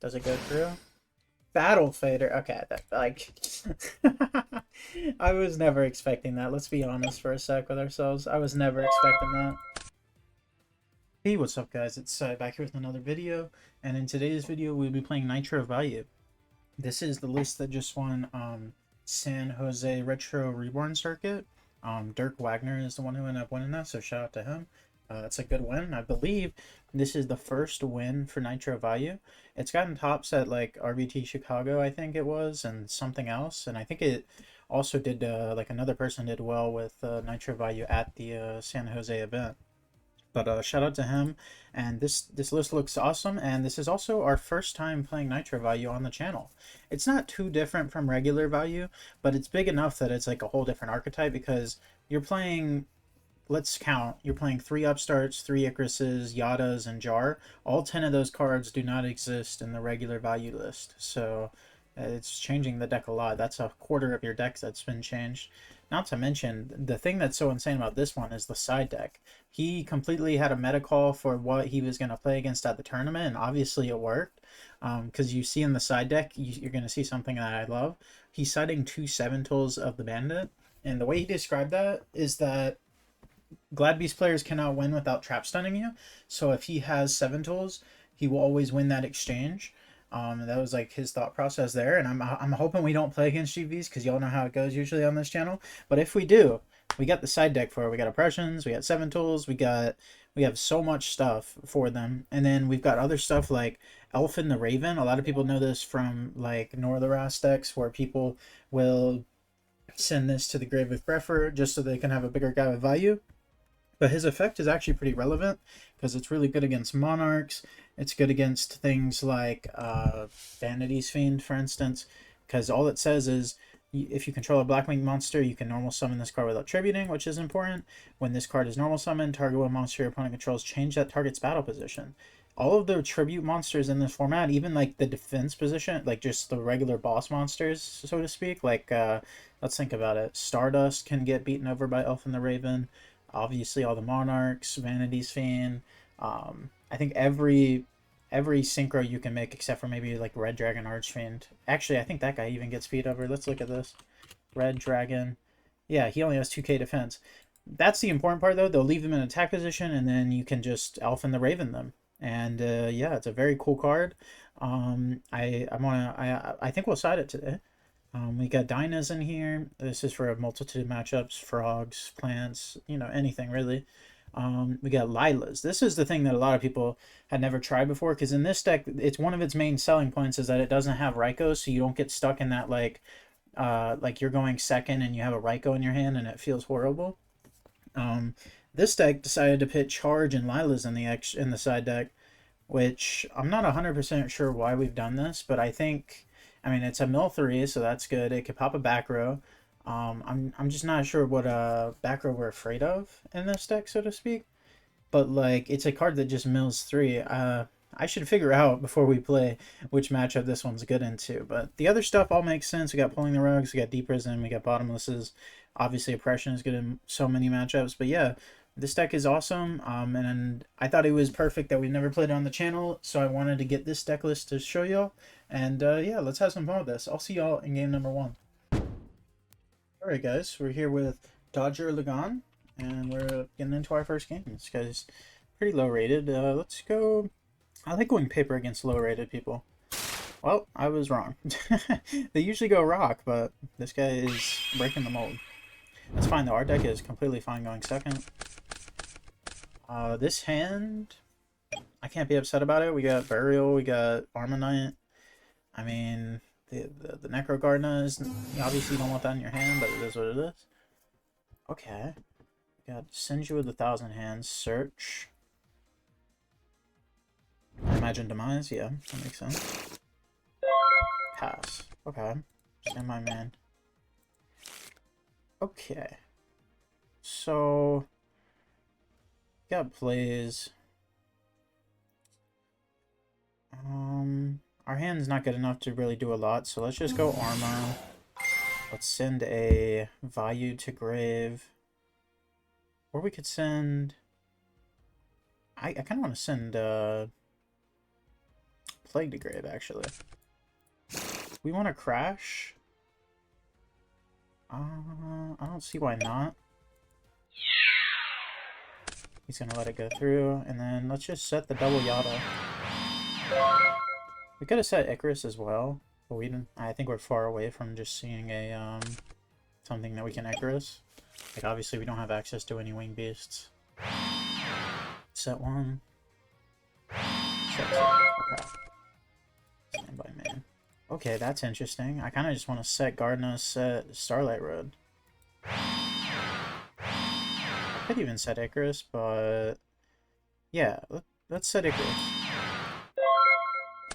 Does it go through? Battle Fader. Okay, that like I was never expecting that. Let's be honest for a sec with ourselves. I was never expecting that. Hey, what's up guys? It's back here with another video, and in today's video we'll be playing Nitro Vayu. This is the list that just won San Jose Retro Reborn Circuit. Dirk Wagner is the one who ended up winning that, so shout out to him. It's a good win. I believe this is the first win for Nitro Vayu. It's gotten tops at like RBT Chicago, I think it was, and something else. And I think it also did, like another person did well with Nitro Vayu at the San Jose event. But shout out to him, and this list looks awesome, and this is also our first time playing Nitro Vayu on the channel. It's not too different from regular Vayu, but it's big enough that it's like a whole different archetype because you're playing, let's count, you're playing 3 Upstarts, 3 Icaruses, Yadas, and Jar. All 10 of those cards do not exist in the regular Vayu list, so it's changing the deck a lot. That's a quarter of your deck that's been changed. Not to mention, the thing that's so insane about this one is the side deck. He completely had a meta call for what he was going to play against at the tournament, and obviously it worked. Because you see in the side deck, you're going to see something that I love. He's citing 2 7 tools of the Bandit, and the way he described that is that Glad Beast players cannot win without trap stunning you. So if he has 7 tools, he will always win that exchange. That was like his thought process there, and I'm hoping we don't play against GVs because y'all know how it goes usually on this channel. But if we do, we got the side deck for it. We got oppressions, we got 7 tools, we have so much stuff for them, and then we've got other stuff like Elfin the Raven. A lot of people know this from like Northerras decks where people will send this to the grave with Greffer just so they can have a bigger guy with value. But his effect is actually pretty relevant because it's really good against Monarchs. It's good against things like Vanity's Fiend, for instance, because all it says is if you control a black winged monster, you can normal summon this card without tributing, which is important. When this card is normal summoned, target one monster your opponent controls, change that target's battle position. All of the tribute monsters in this format, even like the defense position, like just the regular boss monsters, so to speak, like let's think about it. Stardust can get beaten over by Elfin the Raven. Obviously, all the Monarchs, Vanity's Fiend. I think every synchro you can make except for maybe like Red Dragon Archfiend. Actually, I think that guy even gets beat over. Let's look at this. Red Dragon. Yeah, he only has 2k defense. That's the important part, though. They'll leave them in attack position, and then you can just Elfin the Raven them. And yeah, it's a very cool card. I think we'll side it today. We got Dynas in here. This is for a multitude of matchups, frogs, plants, you know, anything really. We got Lilas. This is the thing that a lot of people had never tried before, because in this deck, it's one of its main selling points is that it doesn't have Raikou, so you don't get stuck in that like you're going second and you have a Raikou in your hand and it feels horrible. This deck decided to put Charge and Lilas in the side deck, which I'm not 100% sure why we've done this, but I think, I mean, it's a mill 3, so that's good. It could pop a back row. I'm just not sure what back row we're afraid of in this deck, so to speak. But like, it's a card that just mills 3. I should figure out before we play which matchup this one's good into. But the other stuff all makes sense. We got Pulling the Rugs, we got Deep Prison, we got Bottomlesses. Obviously, Oppression is good in so many matchups. But yeah, this deck is awesome. And I thought it was perfect that we've never played it on the channel, so I wanted to get this deck list to show y'all. And yeah, let's have some fun with this. I'll see y'all in game number 1. Alright guys, we're here with Dodger Lagan, and we're getting into our first game. This guy's pretty low rated. Let's go. I like going paper against low rated people. Well, I was wrong. They usually go rock, but this guy is breaking the mold. That's fine though, our deck is completely fine going second. This hand, I can't be upset about it. We got Burial, we got Armonite. I mean, the Necro Gardener is, obviously you don't want that in your hand, but it is what it is. Okay. We got Sinju with 1,000 Hands, Search. I imagine Demise, yeah, that makes sense. Pass. Okay. Stand my man. Okay. So, got plays. Our hand's not good enough to really do a lot, so let's just go Armor. Let's send a Vayu to grave. Or we could send... I kind of want to send Plague to Grave, actually. We want to crash? I don't see why not. He's gonna let it go through, and then let's just set the double Yada. We could have set Icarus as well, but we didn't. I think we're far away from just seeing a something that we can Icarus. Like obviously we don't have access to any winged beasts. Set one. Set two. Okay. Standby man. Okay, that's interesting. I kind of just want to set Gardna, set Starlight Road. I could even set Icarus, but yeah, let's set Icarus.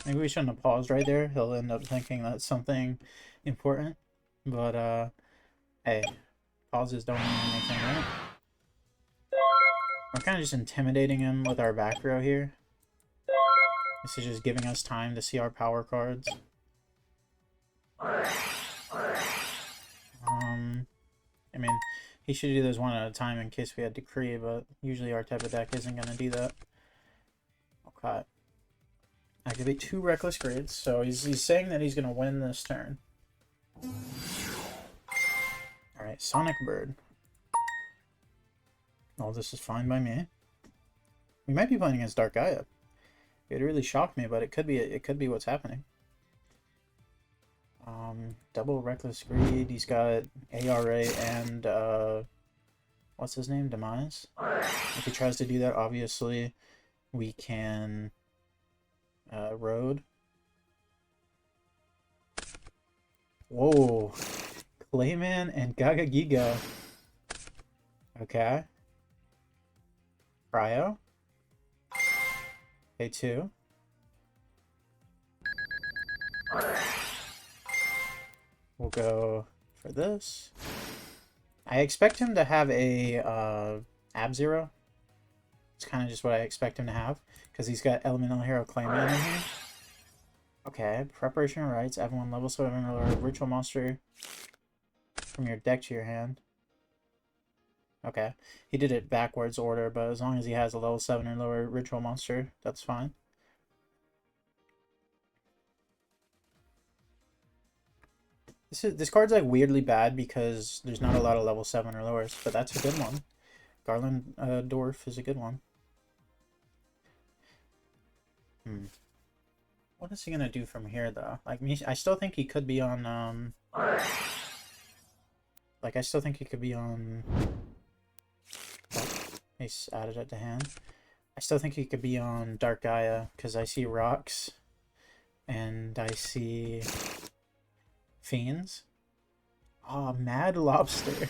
Maybe we shouldn't have paused right there. He'll end up thinking that's something important. But, hey, pauses don't mean anything, right? We're kind of just intimidating him with our back row here. This is just giving us time to see our power cards. I mean, he should do those one at a time in case we had Decree, but usually our type of deck isn't going to do that. Okay. Activate 2 Reckless Grades, so he's saying that he's going to win this turn. Alright, Sonic Bird. Oh, this is fine by me. We might be playing against Dark Gaia. It really shocked me, but it could be what's happening. Double Reckless Greed. He's got ARA and what's his name? Demise. If he tries to do that, obviously we can Road. Whoa, Clayman and Gaga Giga. Okay. Cryo. A2. We'll go for this. I expect him to have a Ab-Zero. It's kind of just what I expect him to have, because he's got Elemental Hero Clayman in here. Okay, Preparation Rites. Add 1 level 7 or lower ritual monster from your deck to your hand. Okay, he did it backwards order, but as long as he has a level 7 or lower ritual monster, that's fine. This card's like weirdly bad because there's not a lot of level 7 or lowers, but that's a good one. Garland Dwarf is a good one. What is he gonna do from here though? Like me, I still think he could be on like I still think he could be on. Oh, he's added it to hand. I still think he could be on Dark Gaia because I see rocks and I see Fiends. Oh, Mad Lobster.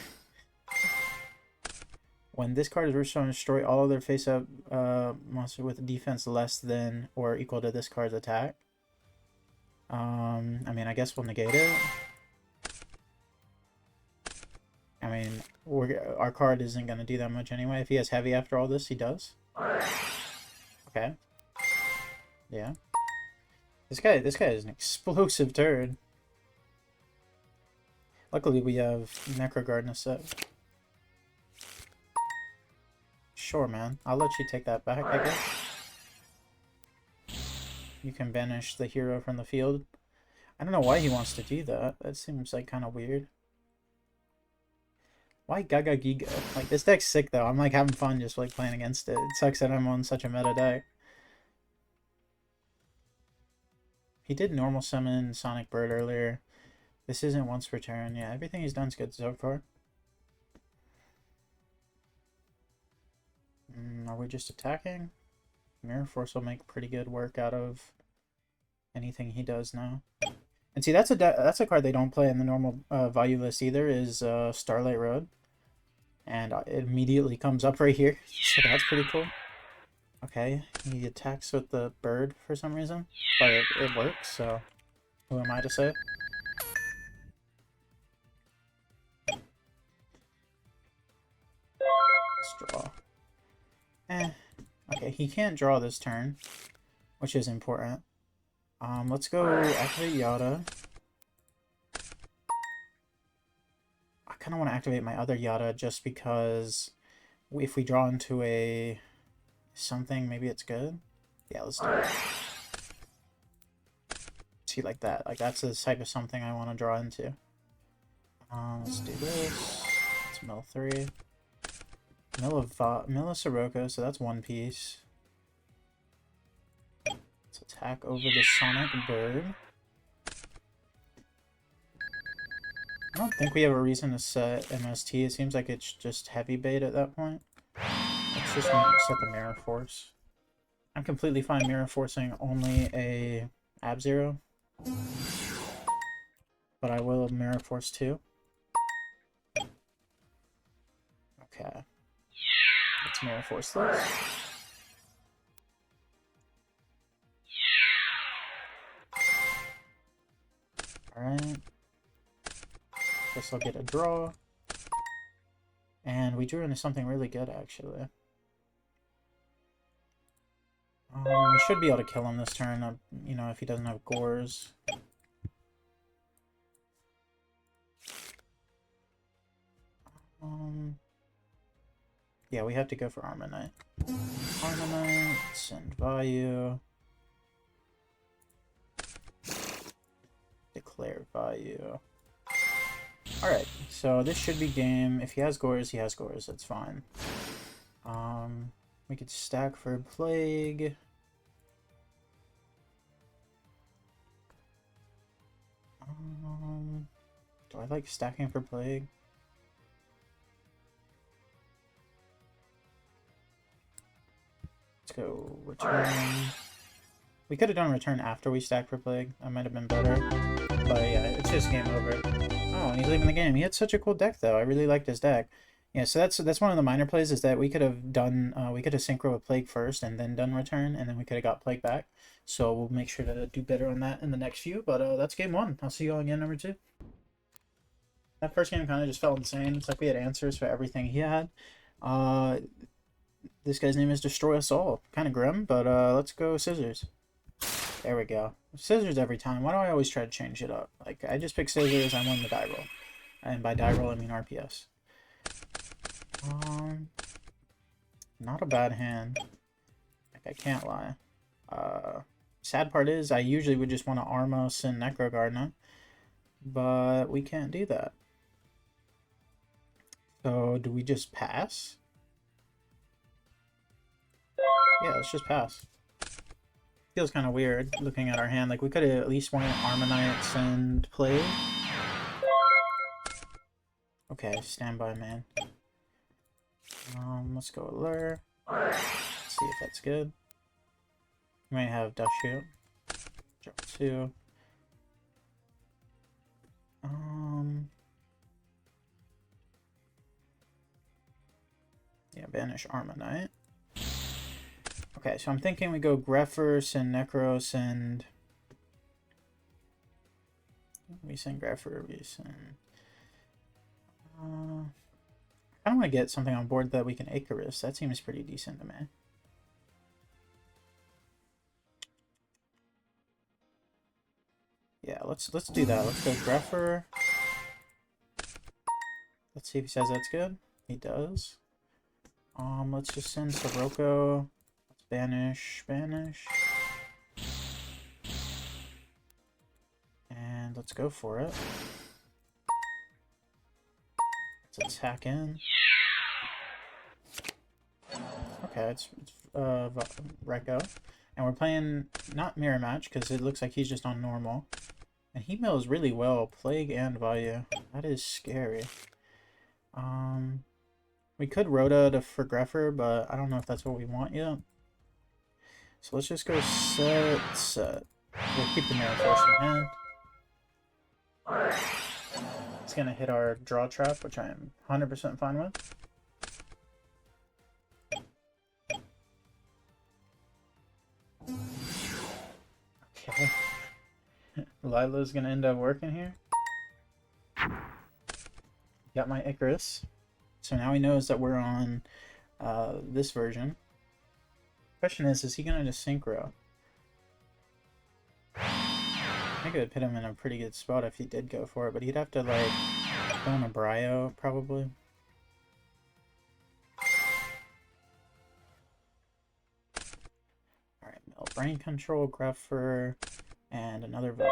When this card is restored, destroy all other face-up monster with a defense less than or equal to this card's attack. I mean, I guess we'll negate it. I mean, our card isn't going to do that much anyway. If he has heavy after all this, he does. Okay. Yeah. This guy is an explosive turd. Luckily, we have Necrogardna set. Sure, man. I'll let you take that back, I guess. You can banish the hero from the field. I don't know why he wants to do that. That seems like kind of weird. Why Gaga Giga? Like, this deck's sick, though. I'm, like, having fun just, like, playing against it. It sucks that I'm on such a meta deck. He did normal summon Sonic Bird earlier. This isn't once per turn. Yeah, everything he's done's good so far. Are we just attacking? Mirror Force will make pretty good work out of anything he does now. And see, that's a card they don't play in the normal value list either, is Starlight Road. And it immediately comes up right here, so that's pretty cool. Okay, he attacks with the bird for some reason, but it works, so who am I to say? Let's draw. Okay, he can't draw this turn, which is important. Let's go activate Yada. I kind of want to activate my other Yada just because if we draw into a something, maybe it's good. Yeah, let's do it. See, like that. Like, that's the type of something I want to draw into. Let's do this. Let's mill 3. Mill a Sirocco, so that's one piece. Let's attack over the Sonic Bird. I don't think we have a reason to set MST. It seems like it's just heavy bait at that point. Let's just set the Mirror Force. I'm completely fine Mirror Forcing only a Ab-Zero. But I will Mirror Force 2. Okay. Let's Mirror Force this. Alright. Guess I'll get a draw. And we drew into something really good, actually. We should be able to kill him this turn, you know, if he doesn't have Gores. Yeah, we have to go for Armonite. Armonite, send Vayu. Declare Vayu. Alright, so this should be game. If he has Gores, he has Gores. That's fine. We could stack for Plague. Do I like stacking for Plague? Let's go return. We could have done return after we stacked for Plague. That might have been better. But yeah, it's just game over. Oh, and he's leaving the game. He had such a cool deck, though. I really liked his deck. Yeah, so that's one of the minor plays, is that we could have done we could have synchro with Plague first and then done return, and then we could have got Plague back. So we'll make sure to do better on that in the next few. But that's game 1. I'll see you all again number 2. That first game kind of just felt insane. It's like we had answers for everything he had. This guy's name is Destroy Us All. Kind of grim, but let's go Scissors. There we go. Scissors every time. Why do I always try to change it up? Like, I just pick Scissors, I won the die roll. And by die roll, I mean RPS. Not a bad hand. Like, I can't lie. Sad part is, I usually would just want to Armos and Necro Gardener. But we can't do that. So, do we just pass? Yeah, let's just pass. Feels kind of weird looking at our hand. Like, we could have at least wanted Armonites and Plague. Okay, stand by, man. Let's go Allure. Let's see if that's good. We might have Dust Shoot. Drop 2. Yeah, banish Armonite. Okay, so I'm thinking we go Greffer, send Necros, and we send Greffer, we send... I kind of want to get something on board that we can Icarus. That seems pretty decent to me. Yeah, let's do that. Let's go Greffer. Let's see if he says that's good. He does. Let's just send Sirocco. Let's banish. And let's go for it. Let's attack in. Okay, it's Rekko. And we're playing not Mirror Match, because it looks like he's just on normal. And he mills really well, Plague and Vayu. That is scary. We could Rhoda for Greffer, but I don't know if that's what we want yet. So let's just go set. We'll keep the Mirror Force in hand. It's going to hit our draw trap, which I am 100% fine with. Okay. Lilo's going to end up working here. Got my Icarus. So now he knows that we're on this version. Question is he going to just synchro? I think it would put him in a pretty good spot if he did go for it, but he'd have to, like, go on a Bryo, probably. Alright, Brain Control, Greffer, And another value.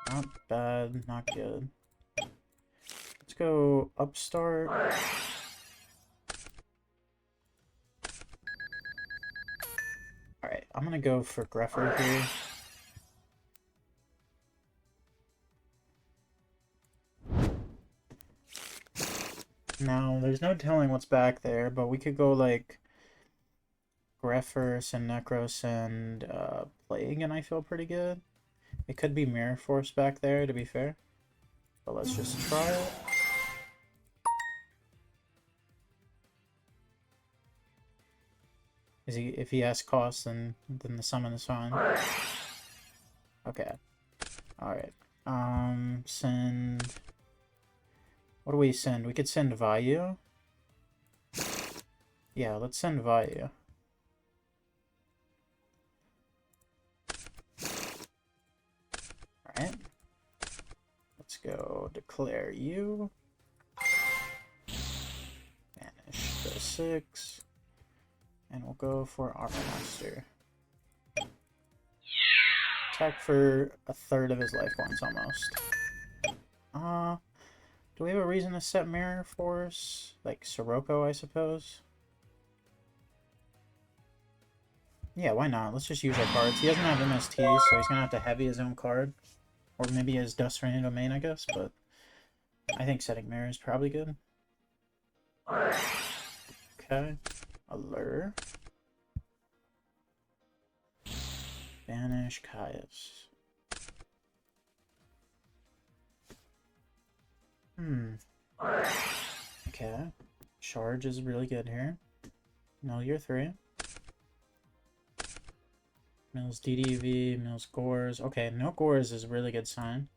Not bad, not good. Let's go upstart. Alright, I'm gonna go for Greffer here. Now, there's no telling what's back there, but we could go like Greffers and Necros and Plague, and I feel pretty good. It could be Mirror Force back there, to be fair. But let's just try it. If he has cost, then the summon is fine. Okay. Alright. Send... What do we send? We could send Vayu. Yeah, let's send Vayu. Alright. Let's go declare you. Banish the 6. And we'll go for Armor Master. Attack for a third of his life points almost. Do we have a reason to set Mirror Force? Like Sirocco, I suppose? Yeah, why not? Let's just use our cards. He doesn't have MST, so he's gonna have to heavy his own card. Or maybe his Dust Rain domain, I guess, but I think setting Mirror is probably good. Okay. Allure. Banish Caius. Okay. Charge is really good here. Mill your 3. Mills DDV, Mills Gores. Okay, no Gores is a really good sign.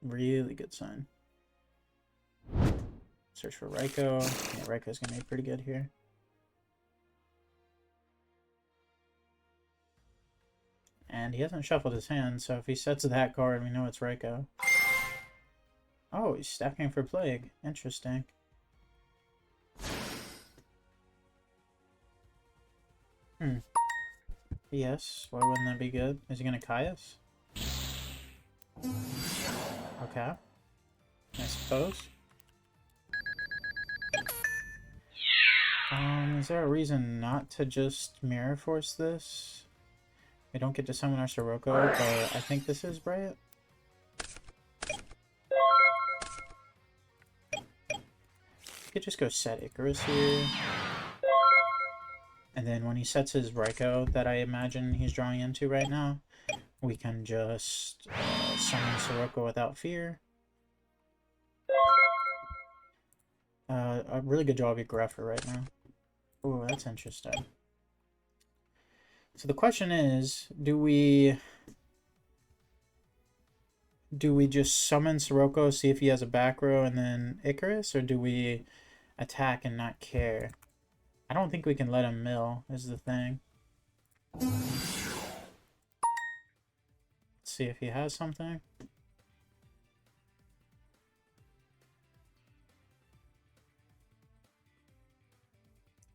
Really good sign. Search for Raikou. Yeah, Raikou's gonna be pretty good here. And he hasn't shuffled his hand, so if he sets that card, we know it's Raikou. Oh, he's stacking for Plague. Interesting. Yes, why wouldn't that be good? Is he gonna Caius? Okay. I suppose. Is there a reason not to just Mirror Force this? We don't get to summon our Sirocco, but I think this is right. We could just go set Icarus here. And then when he sets his Raikou that I imagine he's drawing into right now, we can just summon Sirocco without fear. A really good job of Greffer right now. Oh, that's interesting. So the question is, do we just summon Sirocco, see if he has a back row, and then Icarus, or do we attack and not care? I don't think we can let him mill, is the thing. Let's see if he has something.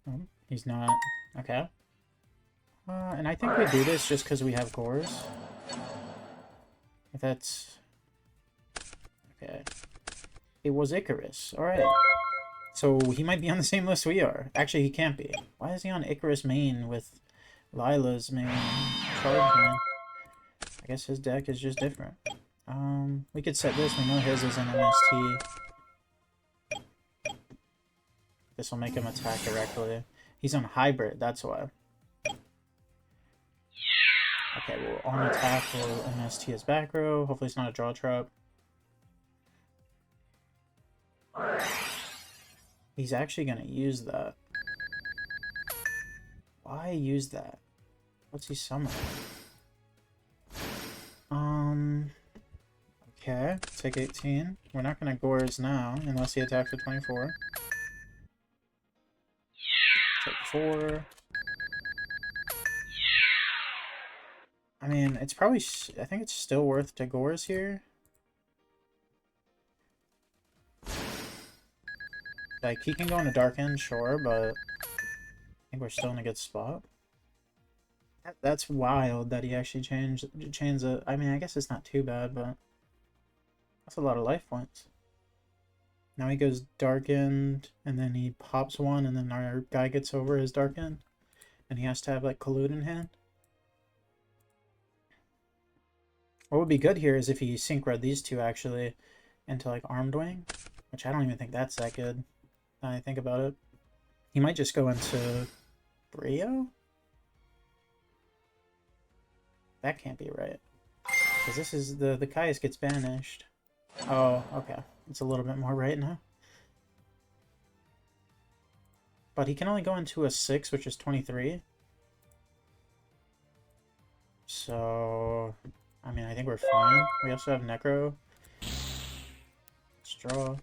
Oh, he's not. Okay. And I think we do this just because we have Gores. If that's... Okay. It was Icarus. Alright. So he might be on the same list we are. Actually, he can't be. Why is he on Icarus main with Lila's main charge main? I guess his deck is just different. We could set this. We know his is an MST. This will make him attack directly. He's on hybrid, that's why. Okay, well, on attack, we'll MST his back row. Hopefully it's not a draw trap. He's actually going to use that. Why use that? What's he summoning? Okay, take 18. We're not going to Gores now, unless he attacks for 24. Take 4. I mean, it's probably... I think it's still worth to Gores here. Like, he can go into Dark End, sure, but I think we're still in a good spot. That's wild that he actually changed it. I mean, I guess it's not too bad, but that's a lot of life points. Now he goes darkened, and then he pops one, and then our guy gets over his darkened, and he has to have like collude in hand. What would be good here is if he sync red these two actually into like armed wing, which I don't even think that's that good. Now I think about it, he might just go into Brio. That can't be right, because this is the Caius gets banished. Oh, okay. It's a little bit more right now. But he can only go into a 6, which is 23. So, I mean, I think we're fine. We also have Necro. Let's draw.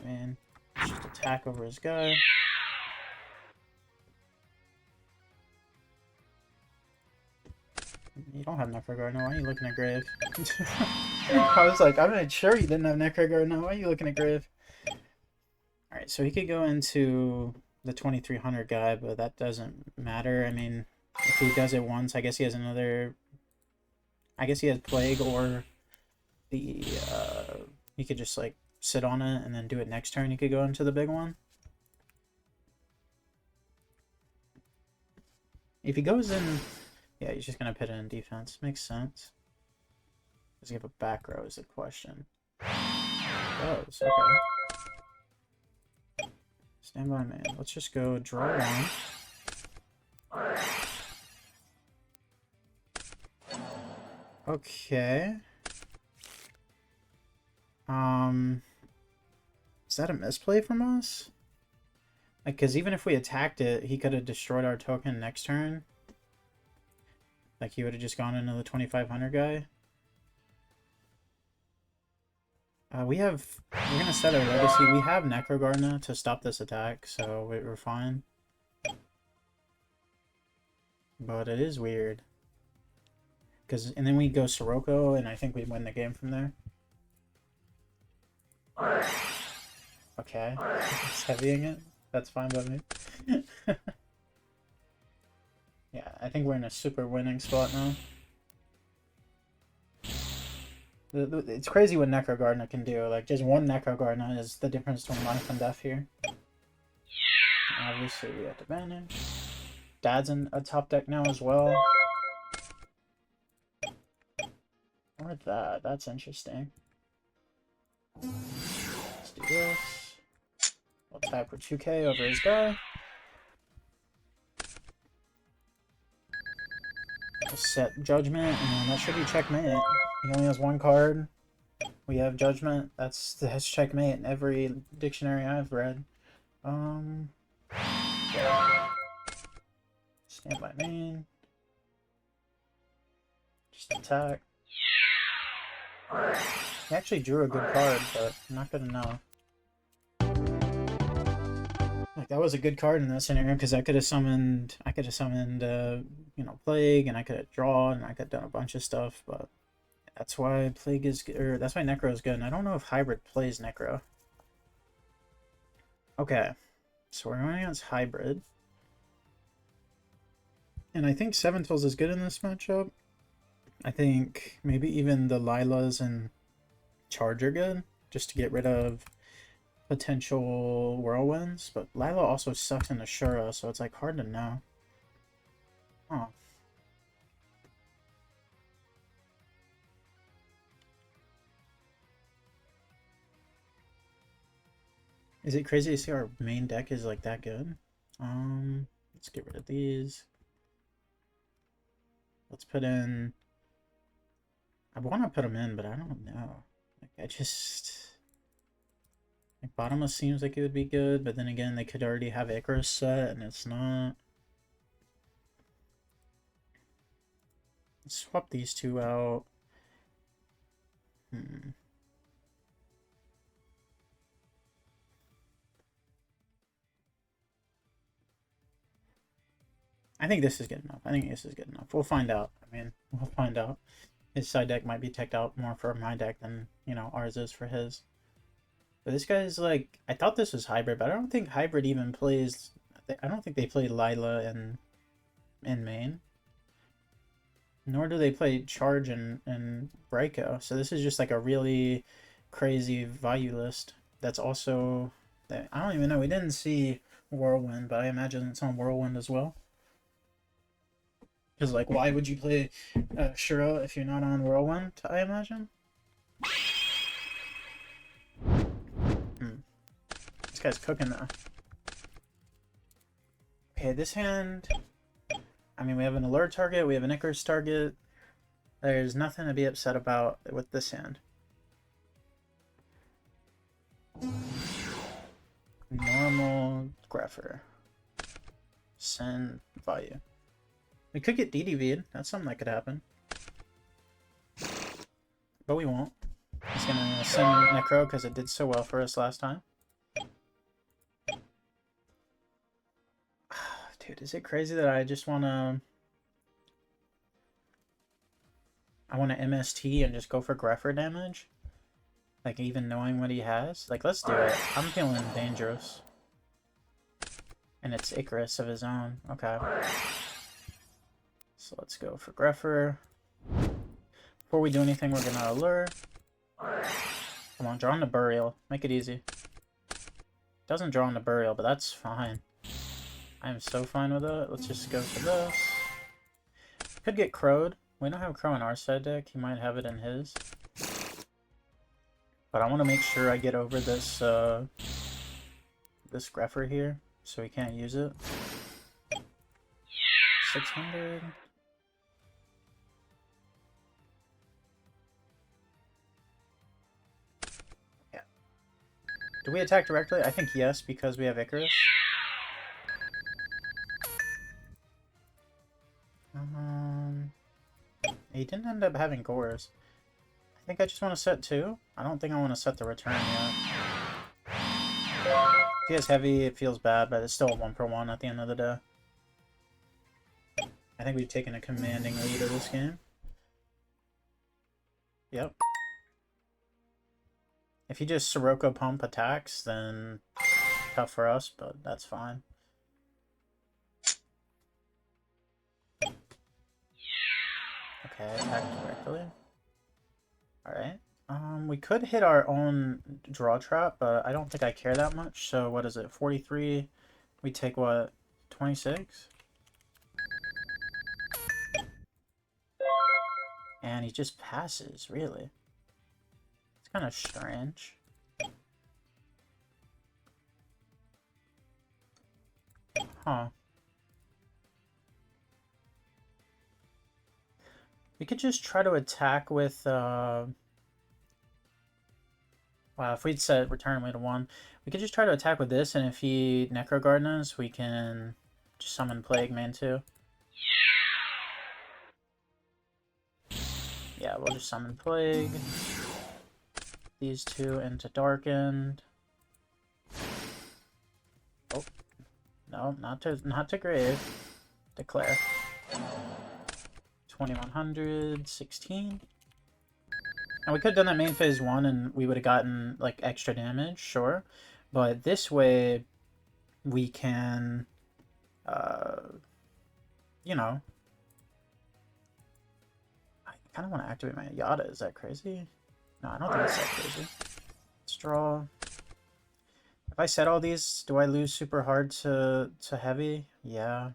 Man, let's just attack over his guy. You don't have Necroguard now. Why are you looking at Grave? I was like, I'm not sure you didn't have Necroguard now. Why are you looking at Grave? Alright, so he could go into the 2300 guy, but that doesn't matter. I mean, if he does it once, I guess he has another... I guess he has Plague, or the... he could just, like, sit on it and then do it next turn. He could go into the big one. If he goes in... Yeah, he's just going to put it in defense. Makes sense. Does he have a back row is the question. He does, okay. Stand by, man. Let's just go draw one. Okay. Is that a misplay from us? Like, because even if we attacked it, he could have destroyed our token next turn. Like, he would have just gone into the 2500 guy. We're going to set our legacy. We have Necrogardener to stop this attack, so we're fine. But it is weird. And then we go Sirocco, and I think we win the game from there. Okay. It's heavying it. That's fine by me. Yeah, I think we're in a super winning spot now. It's crazy what Necrogardener can do. Like, just one Necrogardener is the difference between life and death here. Obviously, we have to banish. Dad's in a top deck now as well. Or that. That's interesting. Let's do this. We'll tap for 2k over his guy. We'll set Judgment, and that should be checkmate. He only has one card. We have Judgment. That's checkmate in every dictionary I've read. Stand by main. Just attack. He actually drew a good card, but not good enough. Like, that was a good card in that scenario, because I could have summoned, you know, Plague, and I could have drawn, and I could have done a bunch of stuff, but that's why Plague is good, or that's why Necro is good, and I don't know if Hybrid plays Necro. Okay, so we're going against Hybrid. And I think Seven Tools is good in this matchup. I think maybe even the Lilas and Charge are good, just to get rid of potential whirlwinds, but Lila also sucks in Ashura, so it's like hard to know. Oh. Is it crazy to see our main deck is like that good? Let's get rid of these. Let's put in... I want to put them in, but I don't know. Like, like, Bottomless seems like it would be good, but then again, they could already have Icarus set, and it's not. Let's swap these two out. I think this is good enough. I think this is good enough. We'll find out. I mean, we'll find out. His side deck might be teched out more for my deck than, you know, ours is for his. But this guy's like, I thought this was Hybrid, but I don't think Hybrid even plays. I don't think they play Lila in main. Nor do they play Charge and Breako. So this is just like a really crazy value list. That's also... I don't even know. We didn't see Whirlwind, but I imagine it's on Whirlwind as well. Because, like, why would you play Shura if you're not on Whirlwind, I imagine? This guy's cooking now. Okay, this hand... I mean, we have an alert target, we have an Icarus target. There's nothing to be upset about with this hand. Normal Greffer. Send value. We could get DDV'd. That's something that could happen. But we won't. He's gonna send Necro because it did so well for us last time. Dude, is it crazy that I just wanna... I wanna MST and just go for Greffer damage? Like, even knowing what he has? Like, let's do it. I'm feeling dangerous. And it's Icarus of his own. Okay. So let's go for Greffer. Before we do anything, we're gonna allure. Come on, draw on the Burial. Make it easy. Doesn't draw on the Burial, but that's fine. I am so fine with it. Let's just go for this. Could get Crowed. We don't have Crow in our side deck. He might have it in his. But I want to make sure I get over this this Greffer here, so he can't use it. 600. Yeah. Do we attack directly? I think yes, because we have Icarus. He didn't end up having Gores. I think I just want to set 2. I don't think I want to set the return yet. If he has heavy, it feels bad, but it's still a 1-for-1 at the end of the day. I think we've taken a commanding lead of this game. Yep. If he just Sirocco pump attacks, then tough for us, but that's fine. Okay, attack directly. Alright. We could hit our own draw trap, but I don't think I care that much. So what is it? 43. We take what? 26? And he just passes, really. It's kind of strange. Huh. We could just try to attack with, wow, if we'd set return away to 1, we could just try to attack with this, and if he Necro Garden us, we can just summon Plague Man too. Yeah, we'll just summon Plague. These two into Darkened. Oh. No, not to Grave. Declare. 2100, 16. Now we could have done that main phase 1 and we would have gotten like extra damage, sure. But this way we can, you know. I kind of want to activate my Yada. Is that crazy? No, I don't think it's that crazy. Let's draw. If I set all these, do I lose super hard to heavy? Yeah.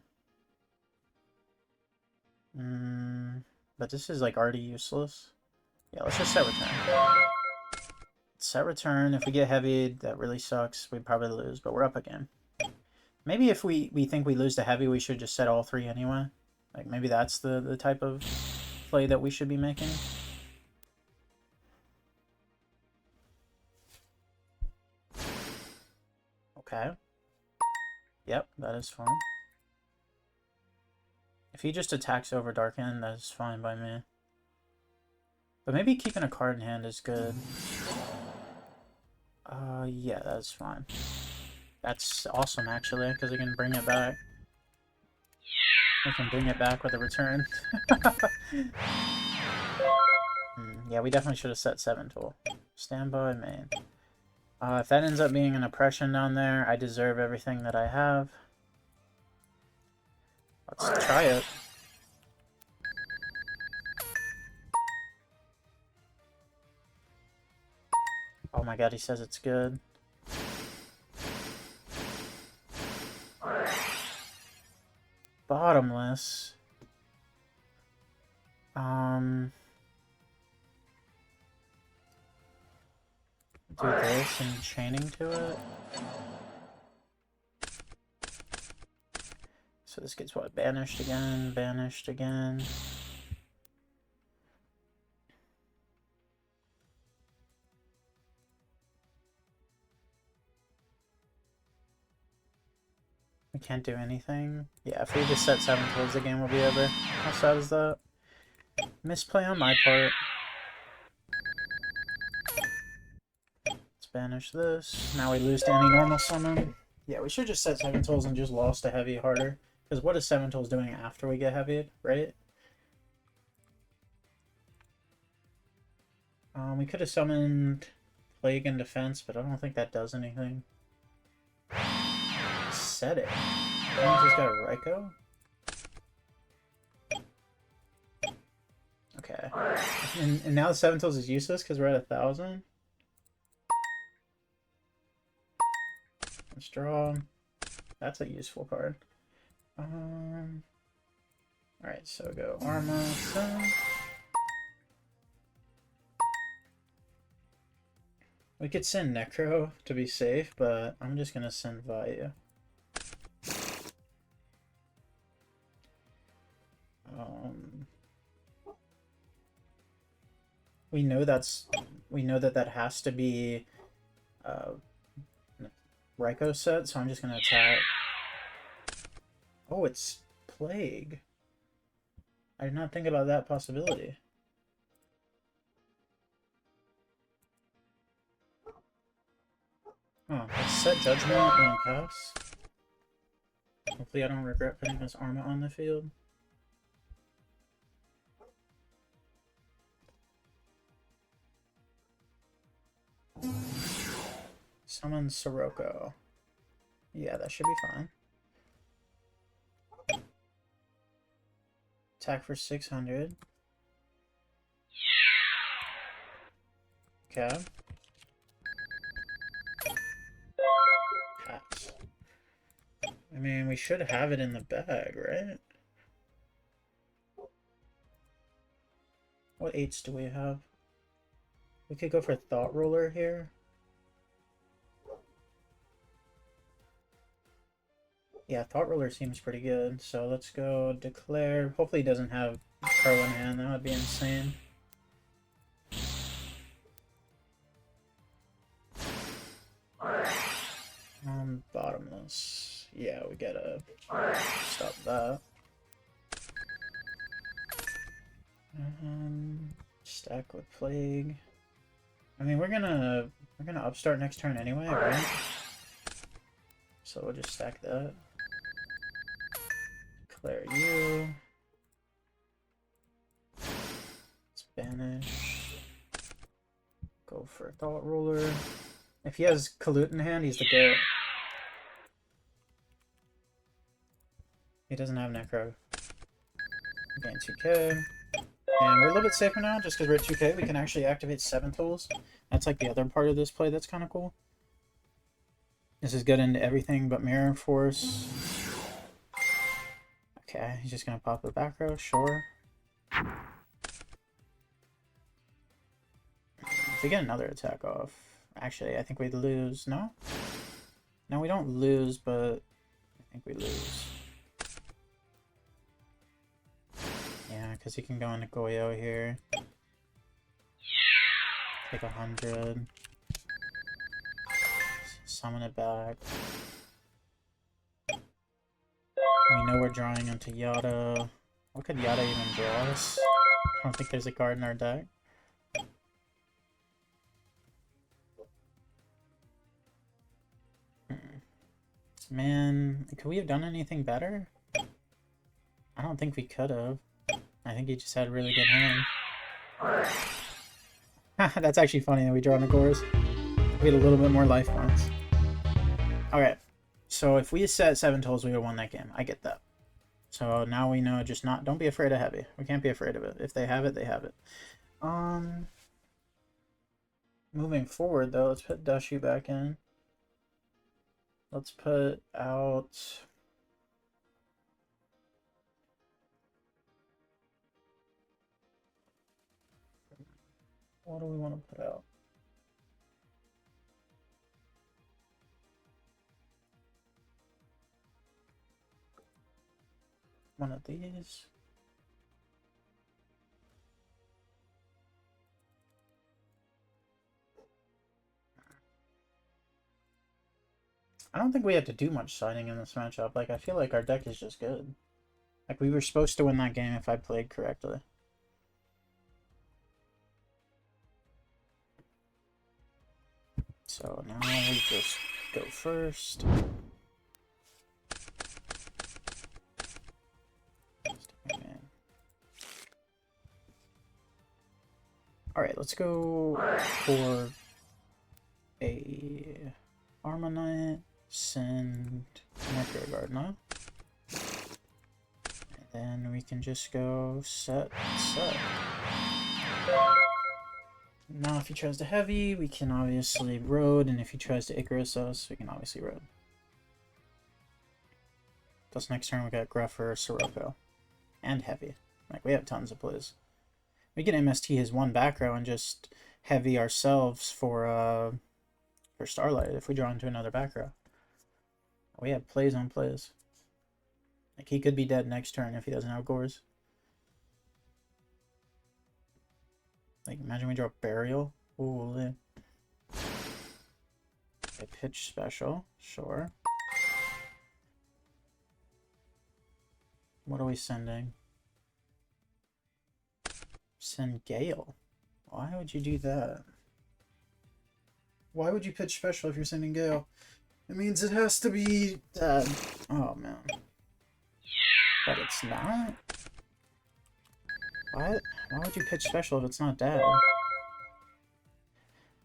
But this is like already useless. Yeah, let's just set return. Set return. If we get heavy, that really sucks. We'd probably lose, but we're up again. Maybe if we think we lose to heavy, we should just set all 3 anyway. Like maybe that's the type of play that we should be making. Okay. Yep, that is fine. If he just attacks over Darken, that's fine by me. But maybe keeping a card in hand is good. Yeah, that's fine. That's awesome, actually, because we can bring it back. We can bring it back with a return. Yeah, we definitely should have set 7 tool. Standby main. If that ends up being an oppression down there, I deserve everything that I have. Let's try it. Oh my god, he says it's good. Bottomless. Do this and chaining to it. So this gets what? Banished again, banished again. We can't do anything. Yeah, if we just set 7 tools, the game will be over. How sad is that? Misplay on my part. Let's banish this. Now we lose to any normal summon. Yeah, we should just set 7 tools and just lost to heavy harder. Because what is 7 tools doing after we get heavied, right? We could have summoned Plague and Defense, but I don't think that does anything. Set it. He's got a Raikou. Okay. And now the 7 tools is useless because we're at 1,000. Let's draw. That's a useful card. Alright, so go Arma, Sun. We could send Necro to be safe, but I'm just gonna send Vayu. We know that has to be Raikou set, so I'm just gonna attack. Oh, it's Plague. I did not think about that possibility. Oh, let's set Judgment and pass. Hopefully I don't regret putting this Arma on the field. Summon Sirocco. Yeah, that should be fine. Attack for 600. Okay. Pass. I mean, we should have it in the bag, right? What 8s do we have? We could go for Thought Ruler here. Yeah, Thought Ruler seems pretty good, so let's go Declare. Hopefully he doesn't have Pro in hand, that would be insane. Bottomless. Yeah, we gotta stop that. Stack with Plague. I mean, we're gonna upstart next turn anyway, right? So we'll just stack that. Declare you. Let's banish. Go for Thought Ruler. If he has Kalut in hand, he's the GOAT. He doesn't have Necro. Gain 2k. And we're a little bit safer now, just because we're at 2k. We can actually activate 7 tools. That's like the other part of this play that's kind of cool. This is good into everything but Mirror Force. Okay, he's just going to pop the back row, sure. If we get another attack off, actually, I think we lose. No? No, we don't lose, but I think we lose. Yeah, because he can go into Goyo here. Take 100. Summon it back. We know we're drawing into Yada. What could Yada even draw us? I don't think there's a card in our deck. Man, could we have done anything better? I don't think we could have. I think he just had a really good hand. That's actually funny that we draw Nagores. We had a little bit more life points. Alright, so if we set 7 tools, we would have won that game. I get that. So now we know, just don't be afraid of heavy. We can't be afraid of it. If they have it, they have it. Moving forward, though, let's put Dushu back in. Let's put out... What do we want to put out? One of these. I don't think we have to do much signing in this matchup. Like, I feel like our deck is just good. Like, we were supposed to win that game if I played correctly. So now we just go first. Alright, let's go for a Armonite, send Mercury Gardener. And then we can just go set. Now if he tries to heavy, we can obviously road, and if he tries to Icarus us, we can obviously road. Plus next turn we got Gruffer, Sirocco, and heavy. Like, we have tons of plays. We can MST his one back row and just heavy ourselves for Starlight if we draw into another back row. We have plays on plays. Like, he could be dead next turn if he doesn't have Gores. Like, imagine we draw Burial. Ooh, a pitch special, sure. What are we sending? Send Gale. Why would you do that? Why would you pitch special if you're sending Gale? It means it has to be dead. Oh, man. But it's not? Why would you pitch special if it's not dead?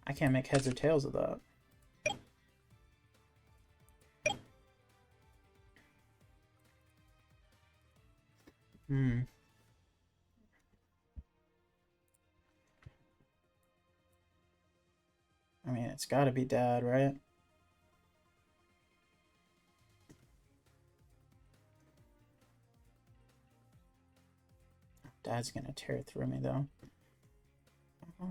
I can't make heads or tails of that. I mean, it's gotta be Dad, right? Dad's gonna tear through me, though. I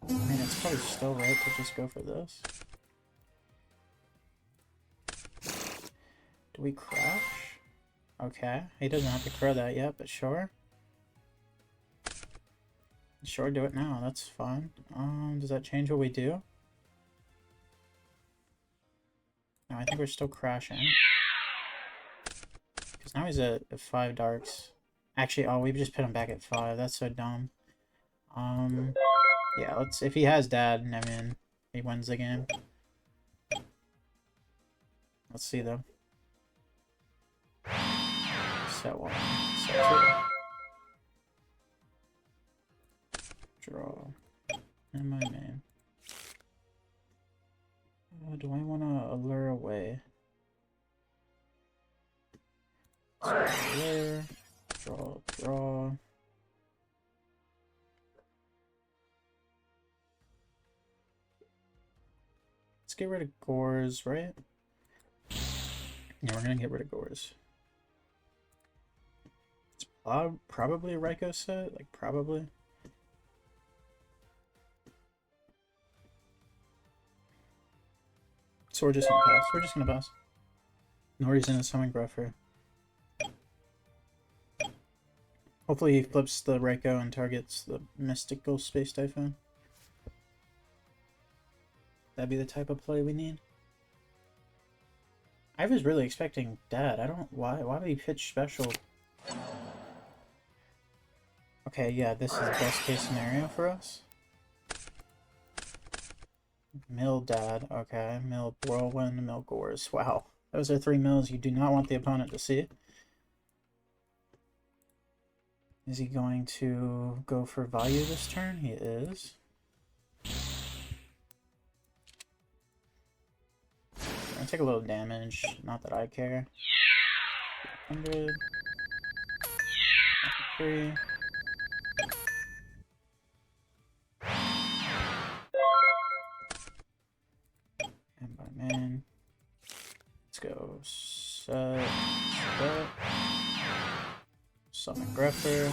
mean, it's probably still right to just go for this. Do we crash? Okay, he doesn't have to crow that yet, but sure. Sure, do it now, that's fine. Does that change what we do? No, I think we're still crashing. Because now he's at 5 darks. Actually, oh, we just put him back at 5. That's so dumb. Yeah, let's. If he has Dad, I mean, he wins the game. Let's see though. Set 1, set 2. Draw. And my name. Do I want to allure away? So allure. Draw. Let's get rid of Gores, right? Yeah, we're gonna get rid of Gores. It's probably a Raikou set, like probably. So we're just gonna pass. We're just gonna pass. No reason to summon Gruffer. Hopefully he flips the Raikou and targets the Mystical Space Typhoon. That'd be the type of play we need. I was really expecting Dad. I don't... Why would he pitch special? Okay, yeah, this is the best case scenario for us. Mill Dad. Okay, Mill Whirlwind, Mill Gores. Wow. Those are 3 mills you do not want the opponent to see. Is he going to go for value this turn? He is. I'm gonna take a little damage. Not that I care. 100. 3. Summon Greffer.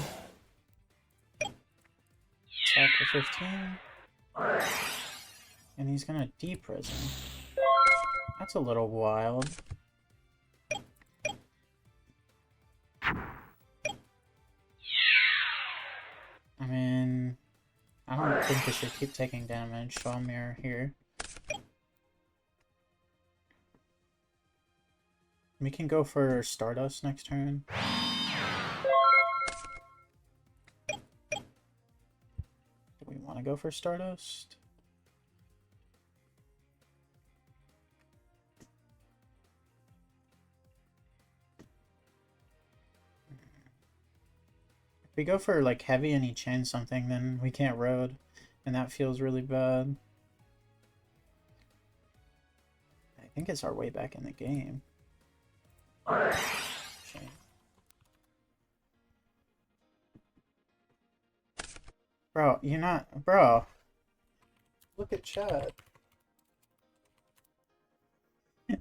Attack for 15. And he's gonna deprison. That's a little wild. I mean, I don't think we should keep taking damage, so I'll mirror here. We can go for Stardust next turn. Do we want to go for Stardust? If we go for like heavy and he chains something, then we can't road, and that feels really bad. I think it's our way back in the game. Shame. Bro, you're not... Bro. Look at chat.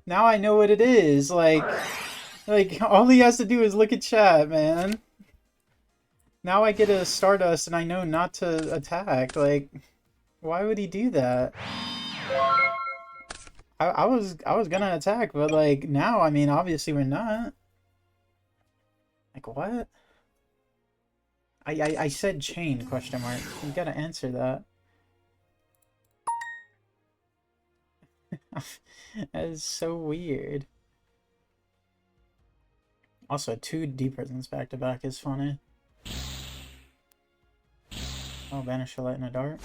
Now I know what it is. Like, all he has to do is look at chat, man. Now I get a Stardust and I know not to attack. Like, why would he do that? I was gonna attack, but like now, I mean, obviously we're not. Like what? I said chain question mark. You gotta answer that. That is so weird. Also, 2 deep prisons back to back is funny. Oh, banish a light and a dart.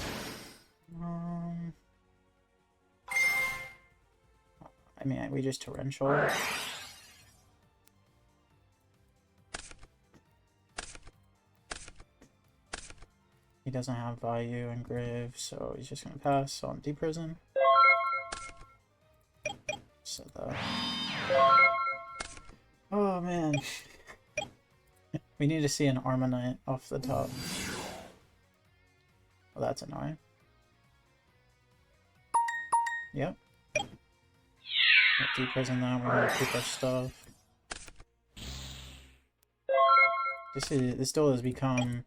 I mean, we just torrential. He doesn't have Vayu and Grave, so he's just gonna pass on deep prison. So that. Oh man, we need to see an Armonite off the top. Well, that's annoying. Yep. Deep prison that, we're gonna keep our stuff. This duel has become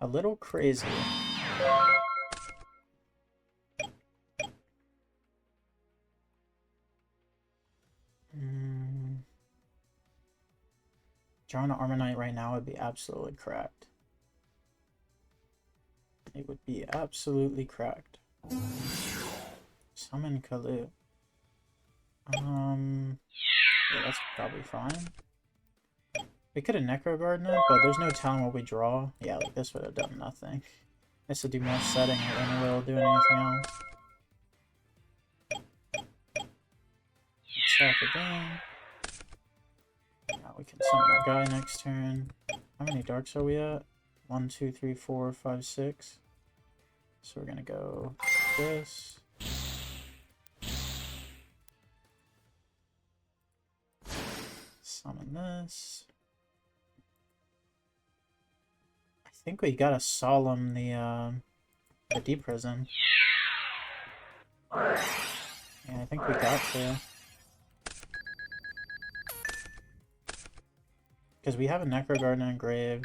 a little crazy. Drawing an Armonite right now would be absolutely cracked. It would be absolutely cracked. Summon Kalu. Yeah, that's probably fine. We could have Necro Garden it, but there's no telling what we draw. Yeah, like this would have done nothing. This would do more setting than it will doing anything else. Attack again. Now we can summon our guy next turn. How many darks are we at? 1, 2, 3, 4, 5, 6. So we're gonna go this. Summon this. I think we gotta solemn the deep prison. Yeah, I think we got to. Because we have a Necro Garden and Grave.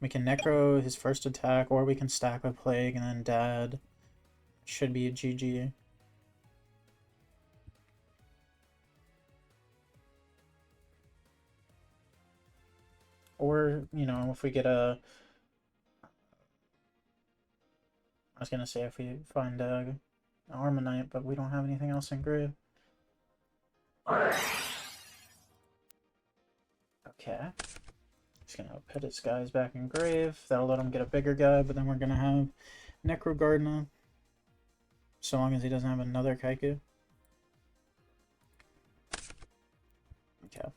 We can Necro his first attack, or we can stack with Plague and then Dad. Should be a GG. Or, you know, if we get a... I was gonna say if we find an Armonite, but we don't have anything else in Grave. Okay. Just gonna put his guys back in Grave. That'll let him get a bigger guy, but then we're gonna have Necro Gardener. So long as he doesn't have another Kaiku. Okay.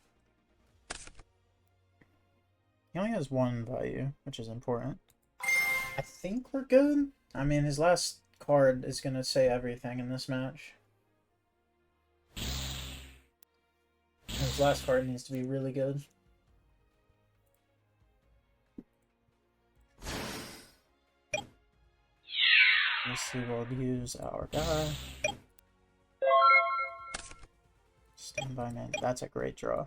He only has 1 Vayu, which is important. I think we're good. I mean, his last card is gonna say everything in this match. His last card needs to be really good. Let's see, we'll use our guy. Stand by man. That's a great draw.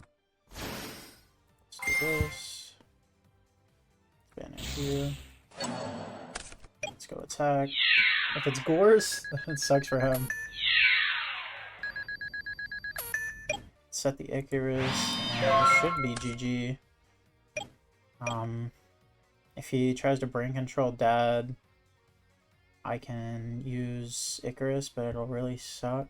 Let's do this. Banish here. Let's go attack. If it's Gores, it sucks for him. Set the Icarus, and it should be GG. If he tries to brain control Dad, I can use Icarus, but it'll really suck.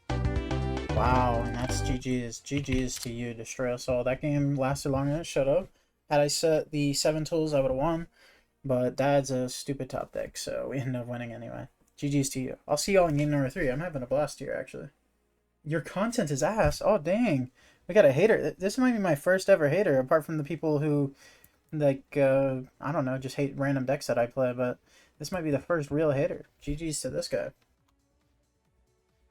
Wow, and that's GG's. GG's to you, Destroy Us All. That game lasted longer than it should have. Had I set the 7 tools, I would have won. But Dad's a stupid top deck, so we ended up winning anyway. GG's to you. I'll see y'all in game number 3. I'm having a blast here, actually. Your content is ass. Oh, dang. We got a hater. This might be my first ever hater, apart from the people who, like, I don't know, just hate random decks that I play, but this might be the first real hater. GG's to this guy.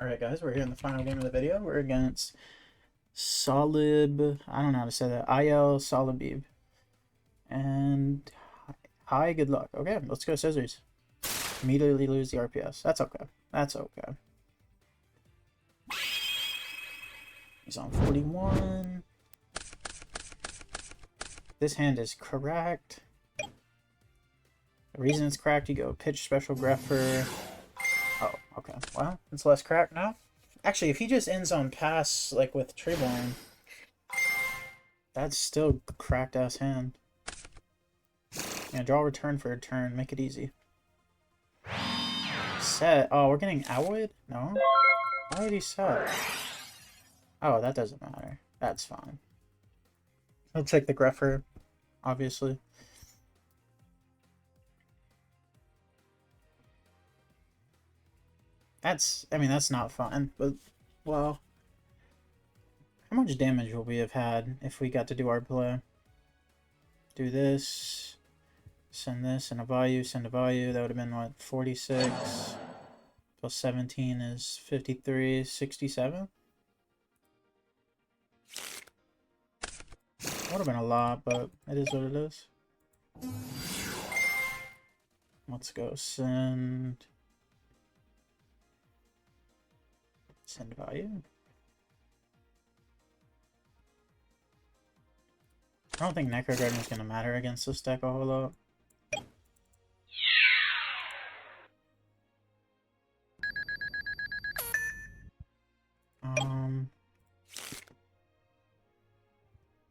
Alright, guys, we're here in the final game of the video. We're against Solib, I don't know how to say that, IL Solibib. And hi, good luck. Okay, let's go scissors. Immediately lose the RPS. That's okay. That's okay. He's on 41. This hand is cracked. The reason it's cracked, you go pitch special grepher. Oh, okay. Well, it's less cracked now. Actually, if he just ends on pass, like with Treeborn, that's still a cracked ass hand. Yeah, draw return for a turn. Make it easy. Set. Oh, we're getting outward? No? Why would he set? Oh, that doesn't matter. That's fine. I'll take the grepher, obviously. That's, I mean, that's not fun, but, well, how much damage would we have had if we got to do our play? Do this, send this, and a value, send a value. That would have been, what, 46? Plus 17 is 53, 67? Would have been a lot, but it is what it is. Let's go send value. I don't think Necro Garden is going to matter against this deck a whole lot.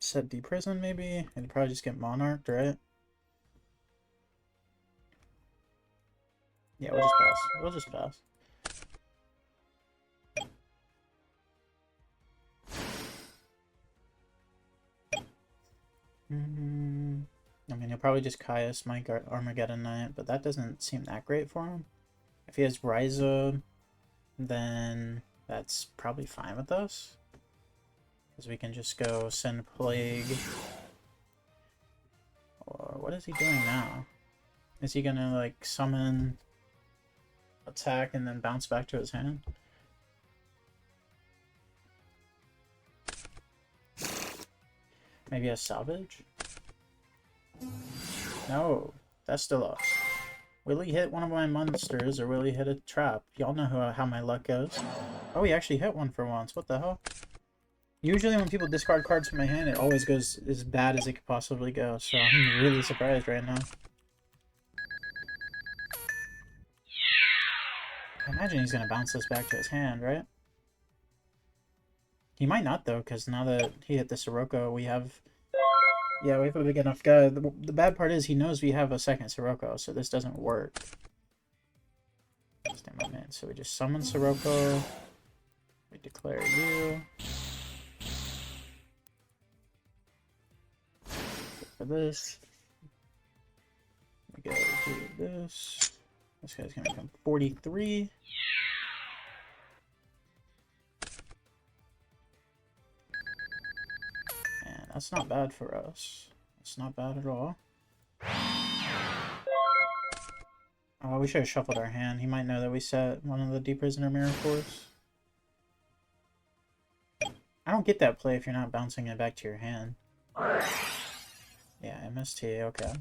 Set Deprison maybe? It'd probably just get Monarched, right? Yeah, we'll just pass. We'll just pass. I mean, he'll probably just Caius my Armageddon Knight, but that doesn't seem that great for him. If he has Ryza, then that's probably fine with us. Because we can just go send Plague. Or what is he doing now? Is he gonna, like, summon, attack, and then bounce back to his hand? Maybe a Salvage? No, that's still us. Will he hit one of my monsters, or will he hit a trap? Y'all know how my luck goes. Oh, he actually hit one for once. What the hell? Usually when people discard cards from my hand, it always goes as bad as it could possibly go, so I'm really surprised right now. I imagine he's going to bounce this back to his hand, right? He might not, though, because now that he hit the Sirocco, we have... Yeah, we have a big enough guy. The bad part is he knows we have a second Sirocco, so this doesn't work. Stand by man. So we just summon Sirocco. We declare you. For this. We go do this. This guy's going to become 43. And that's not bad for us. That's not bad at all. Oh, we should have shuffled our hand. He might know that we set one of the Deep Prisoner Mirror Force. I don't get that play if you're not bouncing it back to your hand. Yeah, MST, okay.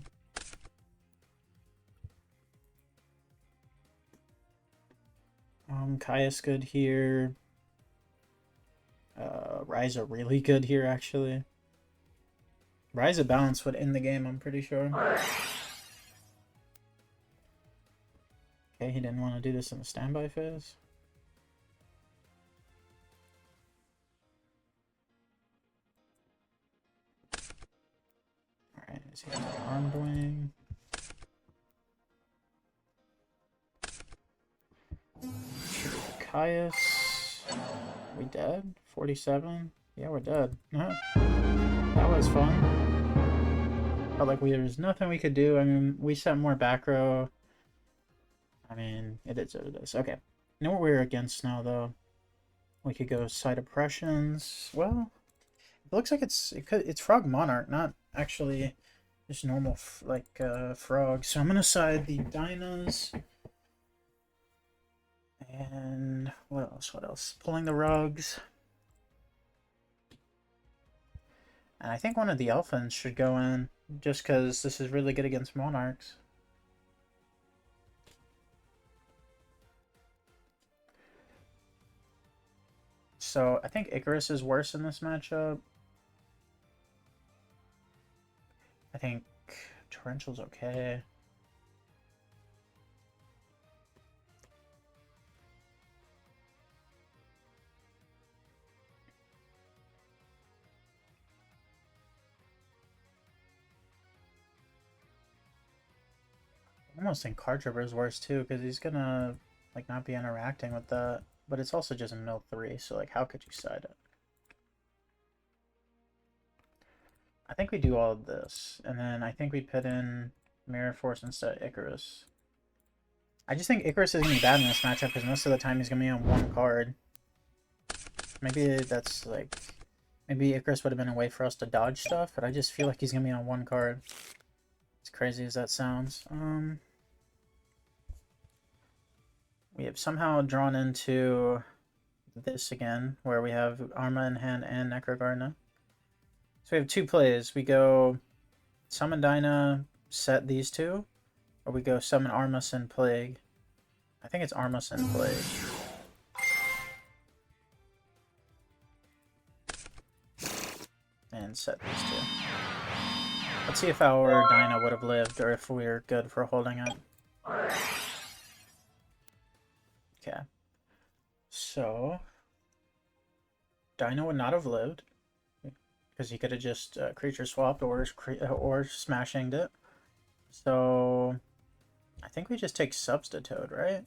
Caius good here. Ryza really good here, actually. Ryza balance would end the game, I'm pretty sure. Okay, he didn't want to do this in the standby phase. Alright, is he going to armed wing? Caius. We dead? 47? Yeah, we're dead. That was fun. Felt like there's nothing we could do. I mean, we set more back row. I mean, it is what it is. Okay. You know what we're against now, though? We could go side oppressions. Well, it looks like it's Frog Monarch, not actually just normal frog. So I'm gonna side the Dynas. And what else? What else? Pulling the rugs. And I think one of the Elfins should go in, just because this is really good against Monarchs. So I think Icarus is worse in this matchup. I think Torrential's okay. I almost think Card Tripper is worse too, because he's gonna like not be interacting with that. But it's also just a mill 3, so like how could you side it? I think we do all of this, and then I think we put in Mirror Force instead of Icarus. I just think Icarus is gonna be bad in this matchup because most of the time he's gonna be on one card. Maybe that's like, maybe Icarus would have been a way for us to dodge stuff, but I just feel like he's gonna be on one card. As crazy as that sounds. We have somehow drawn into this again, where we have Arma in hand and Necrogardener. So we have two plays. We go Summon Dyna, set these two, or we go Summon Arma, send Plague. I think it's Arma, send Plague. And set these two. Let's see if our Dyna would have lived, or if we're good for holding it. Okay. So, Dyna would not have lived, because he could have just creature swapped or smashing it. So, I think we just take Substitute, right?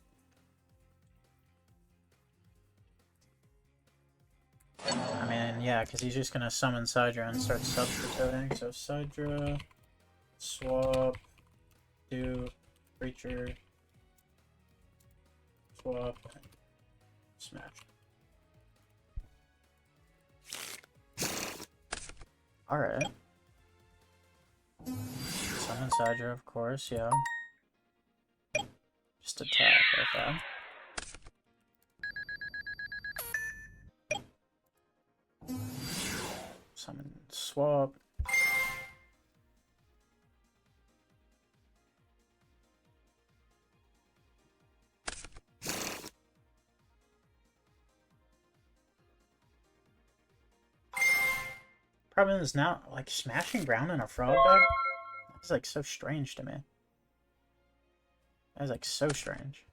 I mean, yeah, because he's just going to summon Sidra and start substituting. So Sidra, swap, do, creature, swap, smash. Alright. Summon Sidra, of course, yeah. Just attack, okay. Summon, swap. Problem is now, like, smashing ground in a frog deck? That's, like, so strange to me. That is, like, so strange.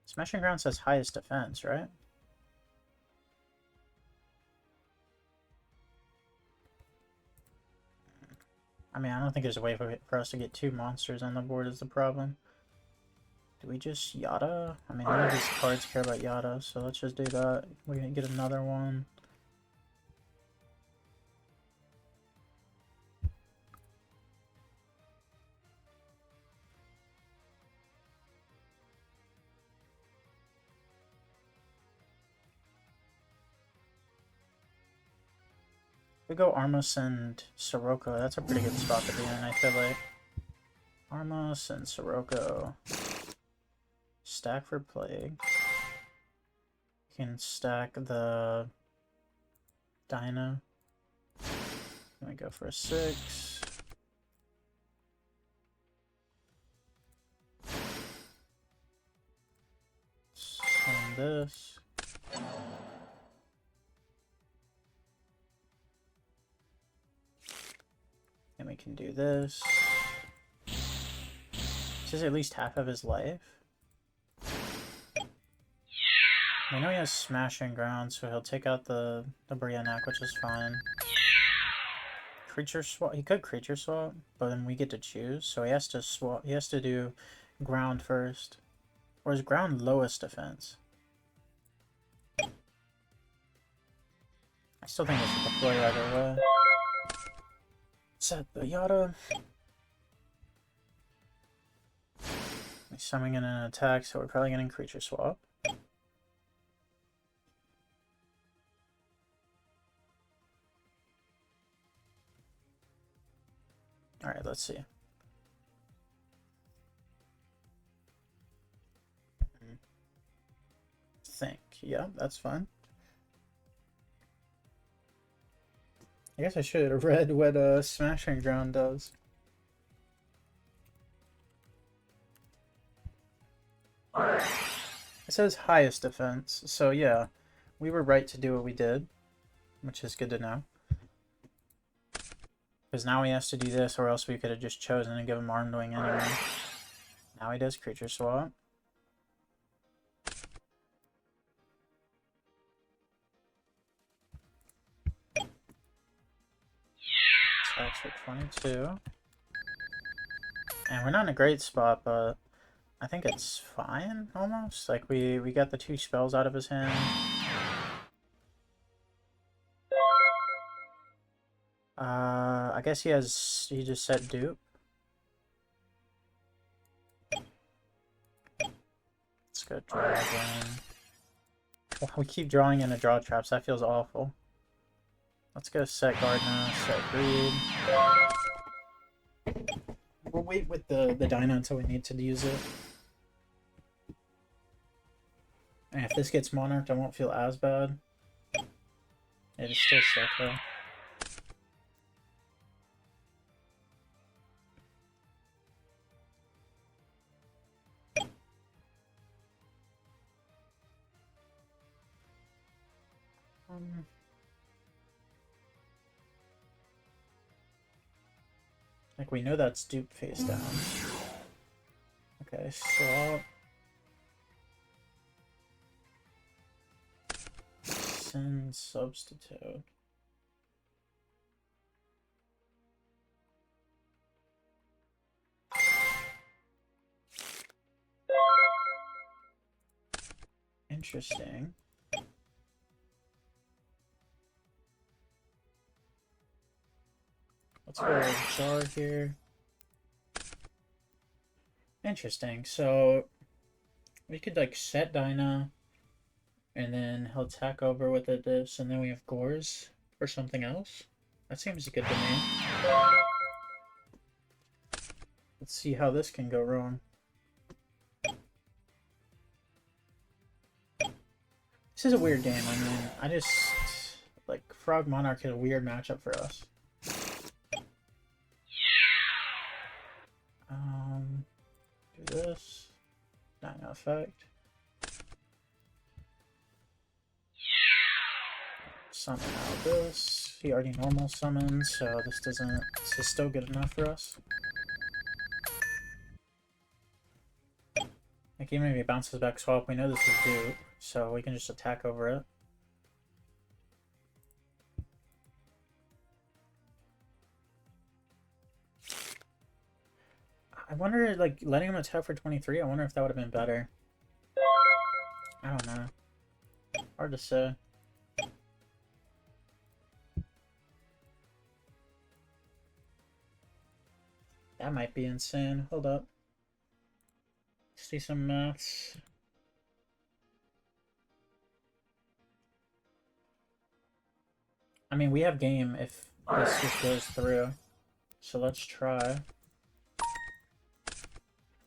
Smashing ground says highest defense, right? I mean, I don't think there's a way for us to get two monsters on the board is the problem. Do we just Yada? I mean, none of these cards care about Yada, so let's just do that. We're gonna get another one. We go Armas and Sirocco. That's a pretty good spot to be in, I feel like. Armas and Sirocco. Stack for Plague. You can stack the Dyna. Let me go for a 6. this. And we can do this. This is at least half of his life. I know he has smashing ground, so he'll take out the Briannac, which is fine. Creature swap. He could creature swap, but then we get to choose, so he has to swap. He has to do ground first, or is ground lowest defense? I still think it's a play either way. Set the Yada. He's summoning in an attack, so we're probably getting creature swap. Alright, let's see. Think. Yeah, that's fine. I guess I should have read what Smashing Ground does. It says highest defense, so yeah, we were right to do what we did, which is good to know. Because now he has to do this, or else we could have just chosen to give him Armed Wing anyway. Now he does creature swap. Attacks for 22. And we're not in a great spot, but I think it's fine, almost. Like, we got the 2 spells out of his hand. I guess he just said dupe. Let's go dragon. Well, we keep drawing into draw traps, that feels awful. Let's go set Gardna, set Greed. We'll wait with the Dino until we need to use it. And if this gets monarched, I won't feel as bad. It is still stuck though. Like, we know that's dupe face down. Okay, swap. Send substitute. Interesting. Let's go jar here. Interesting. So we could like set Dinah, and then he'll attack over with it this, and then we have Gores or something else. That seems good to me. Let's see how this can go wrong. This is a weird game. I mean, I just like Frog Monarch is a weird matchup for us. Do this. Dino effect. Summon out this. He already normal summons, so this is still good enough for us. Like, even if he bounces back swap, we know this is dupe, so we can just attack over it. I wonder, like, letting him attack for 23, I wonder if that would have been better. I don't know. Hard to say. That might be insane. Hold up. See some maths. I mean, we have game if this just goes through. So let's try.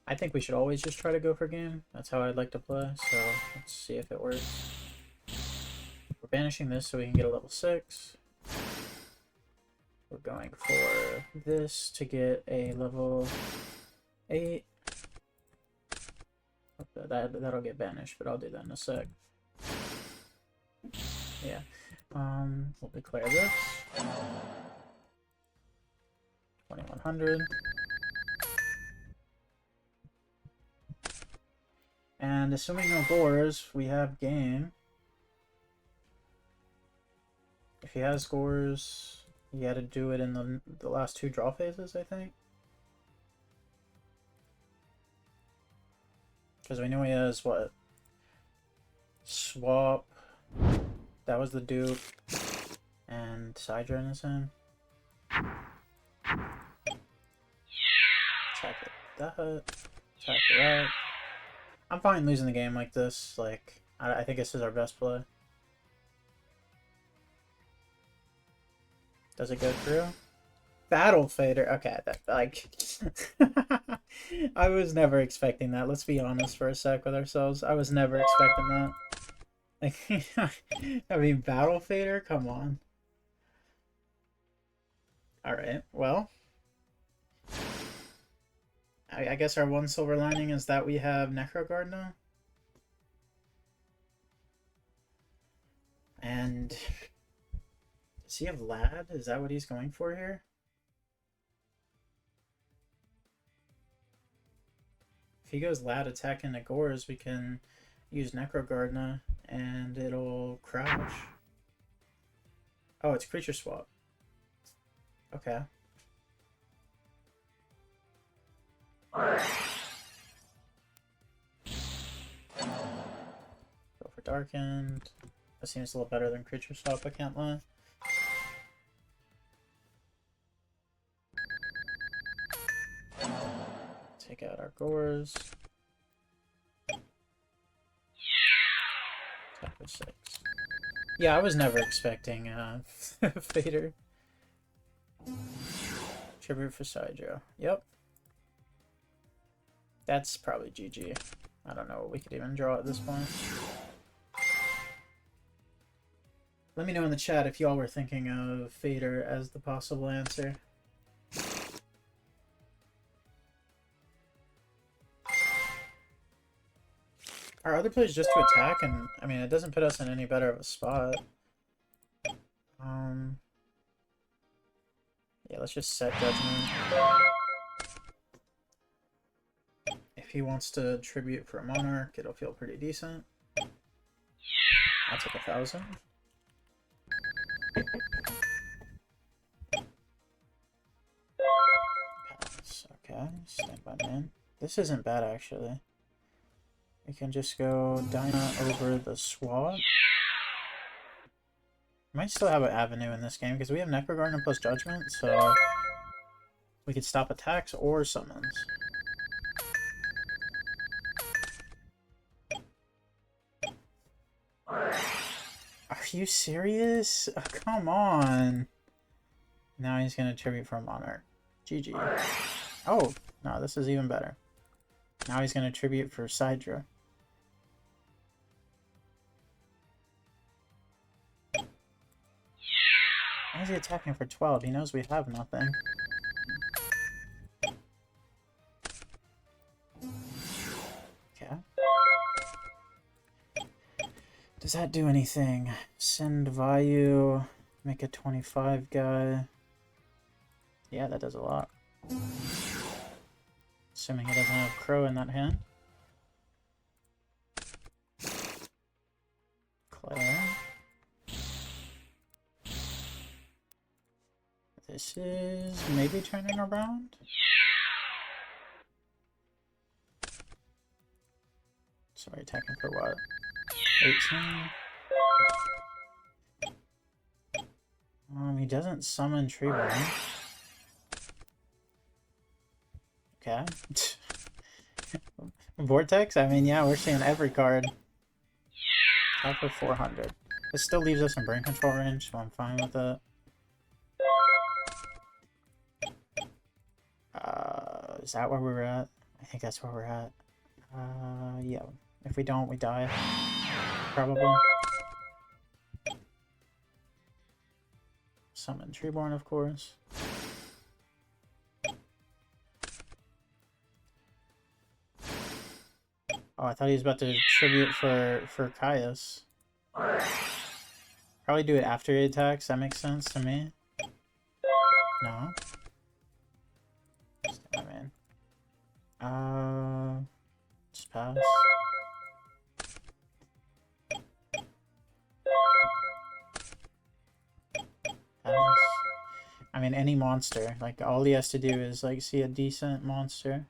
I think we should always just try to go for game. That's how I'd like to play, so let's see if it works. We're banishing this so we can get a level 6. We're going for this to get a level 8. That'll get banished, but I'll do that in a sec. Yeah. We'll declare this. 2100. And assuming no gores, we have game. If he has gores, you gotta do it in the last two draw phases, I think. Because we know he has, what? Swap. That was the dupe. And Sidra in his hand. Attack it that. Attack that. I'm fine losing the game like this. Like, I think this is our best play. Does it go through? Battle Fader. Okay, that, like... I was never expecting that. Let's be honest for a sec with ourselves. I was never expecting that. Like, I mean, Battle Fader? Come on. Alright, well. I guess our one silver lining is that we have Necroguard now. And... does he have Lad? Is that what he's going for here? If he goes Lad attack into Gores, we can use Necroguard now, and it'll crouch. Oh, it's creature swap. Okay. Go for Darkened. That seems a little better than creature swap, I can't lie. Take out our Gores. Attack with 6. Yeah, I was never expecting Fader. Tribute for Sidra. Yep. That's probably GG. I don't know what we could even draw at this point. Let me know in the chat if y'all were thinking of Fader as the possible answer. Our other play is just to attack, and I mean, it doesn't put us in any better of a spot. Yeah, let's just set Judgment. If he wants to tribute for a Monarch, it'll feel pretty decent. I'll take 1,000. Pass. Okay, stand by man. This isn't bad, actually. We can just go Dyna over the swap. Might still have an avenue in this game because we have Necroguard plus Judgment, so we could stop attacks or summons. Are you serious? Oh, come on. Now he's going to tribute for a Monarch. GG. Oh, no, this is even better. Now he's going to tribute for Sidra. Why is he attacking for 12? He knows we have nothing. Okay. Does that do anything? Send Vayu, make a 25 guy. Yeah, that does a lot. Assuming he doesn't have Crow in that hand. Claire. This is maybe turning around. Sorry, attacking for what? 18. He doesn't summon Treeborn. Okay. Vortex? I mean, yeah, we're seeing every card. Top for 400. This still leaves us in brain control range, so I'm fine with it. Is that where we're at? I think that's where we're at. Yeah. If we don't, we die. Probably. Summon Treeborn, of course. Oh, I thought he was about to tribute for Caius. Probably do it after he attacks. That makes sense to me. No. I mean, just pass. Pass. I mean, any monster. Like, all he has to do is, like, see a decent monster.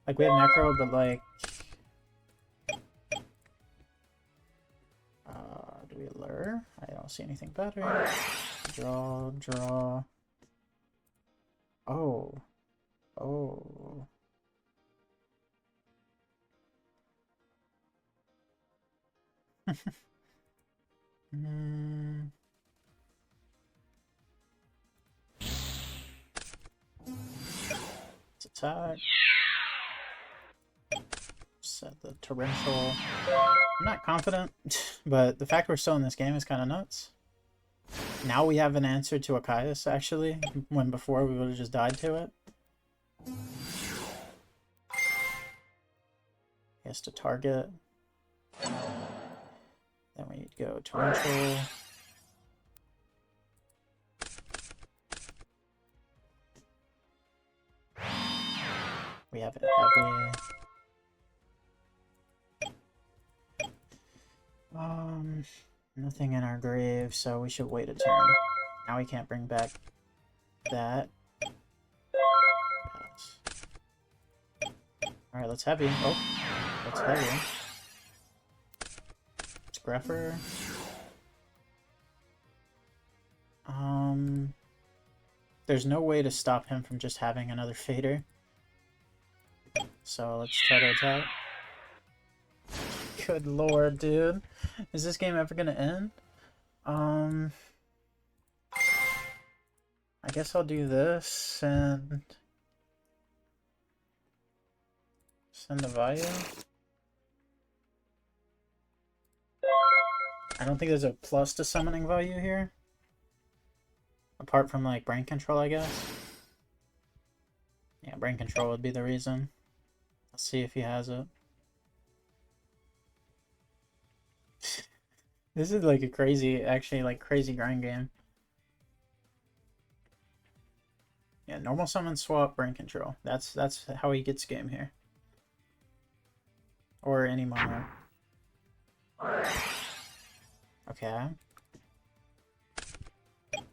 Like, we have Necro, but, like... do we lure? I don't see anything better. Draw, draw. Oh. Oh. Hmm. Let's attack. Set the torrential. I'm not confident, but the fact we're still in this game is kind of nuts. Now we have an answer to Caius, actually, when before we would have just died to it. He has to target. Then we go torrential. We have it heavy. Nothing in our grave, so we should wait a turn. Now we can't bring back that. Pass. Alright, let's heavy. Oh, let's heavy. It's Greffer. There's no way to stop him from just having another fader. So let's try to attack. Good lord, dude. Is this game ever gonna end? I guess I'll do this and send the Vayu. I don't think there's a plus to summoning Vayu here. Apart from like brain control, I guess. Yeah, brain control would be the reason. Let's see if he has it. This is like a crazy, actually like crazy grind game. Yeah, normal summon, swap, brain control. That's how he gets game here. Or any monarch. Okay. We'll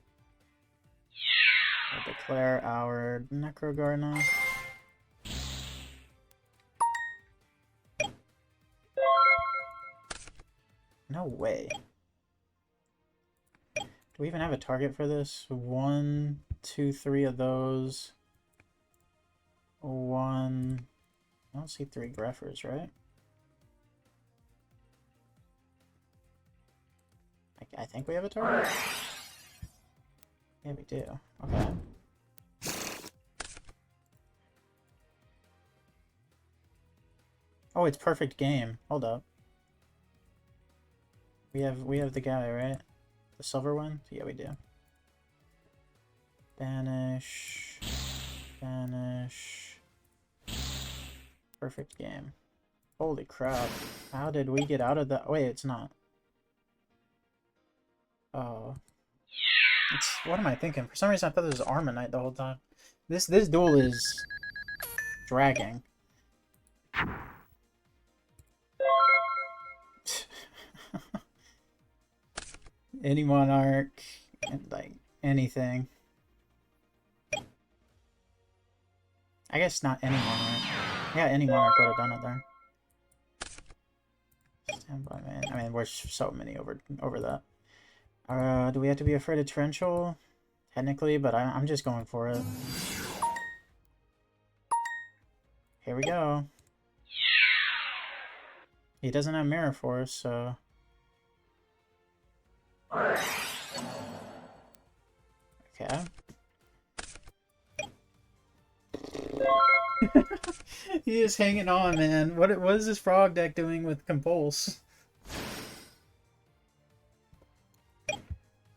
declare our Necro now. No way. Do we even have a target for this? 1, 2, 3 of those. 1. I don't see 3 Greffers, right? I think we have a target. Yeah, we do. Okay. Oh, it's perfect game. Hold up. We have the guy, right? The silver one? Yeah, we do. Banish. Banish. Perfect game. Holy crap. How did we get out of that? Wait, it's not. Oh. What am I thinking? For some reason I thought this was Armonite the whole time. This duel is dragging. Any monarch, and like anything. I guess not any monarch. Yeah, any monarch would have done it there. Stand by, man. I mean, we're so many over that. Do we have to be afraid of torrential? Technically, but I'm just going for it. Here we go. He doesn't have Mirror Force, so... Okay. He is hanging on, man. What is this frog deck doing with Compulse?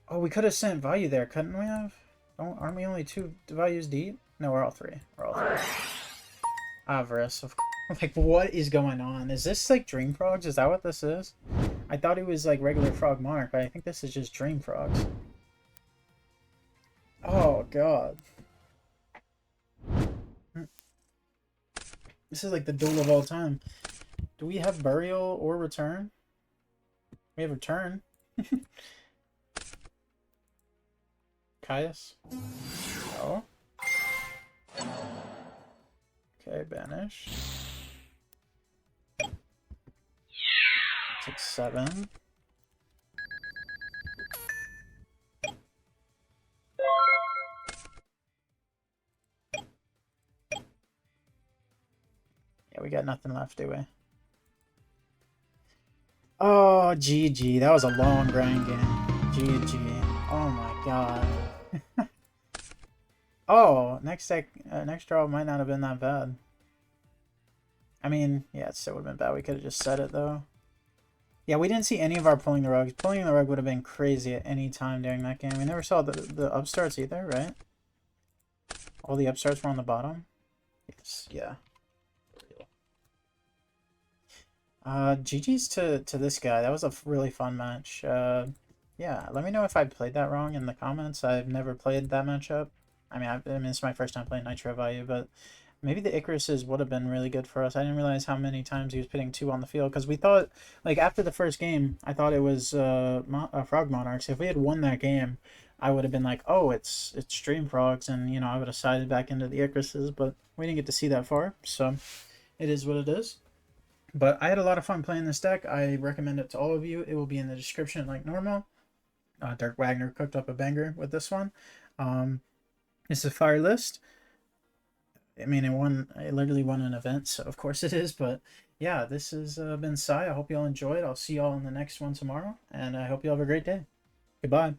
Oh, we could have sent Vayu there, couldn't we have? Aren't we only 2 Vayus deep? No, we're all 3. We're all 3. Avarice, of course. Like, what is going on? Is this like Dream Frogs? Is that what this is? I thought it was like regular Frog Monarch, but I think this is just Dream Frogs. Oh, God. This is like the duel of all time. Do we have Burial or Return? We have Return. Caius? No. Okay, Banish. 6, 7. Yeah, we got nothing left, do we? Oh, GG. That was a long grind game. GG. Oh my god. Oh, next deck, next draw might not have been that bad. I mean, yeah, it still would have been bad. We could have just said it, though. Yeah, we didn't see any of our pulling the rug. Pulling the rug would have been crazy at any time during that game. We never saw the upstarts either, right? All the upstarts were on the bottom? Yes, yeah. GG's to this guy. That was a really fun match. Yeah, let me know if I played that wrong in the comments. I've never played that matchup. I mean, it's my first time playing Nitro Vayu, but maybe the Icaruses would have been really good for us. I didn't realize how many times he was putting 2 on the field, because we thought, like, after the first game, I thought it was Frog Monarchs. If we had won that game, I would have been like, oh, it's Stream Frogs, and, you know, I would have sided back into the Icaruses, but we didn't get to see that far, so it is what it is. But I had a lot of fun playing this deck. I recommend it to all of you. It will be in the description like normal. Dirk Wagner cooked up a banger with this one. It's a fire list. I mean, it literally won an event, so of course it is. But yeah, this has been Sai. I hope you all enjoyed. I'll see y'all in the next one tomorrow, and I hope you all have a great day. Goodbye.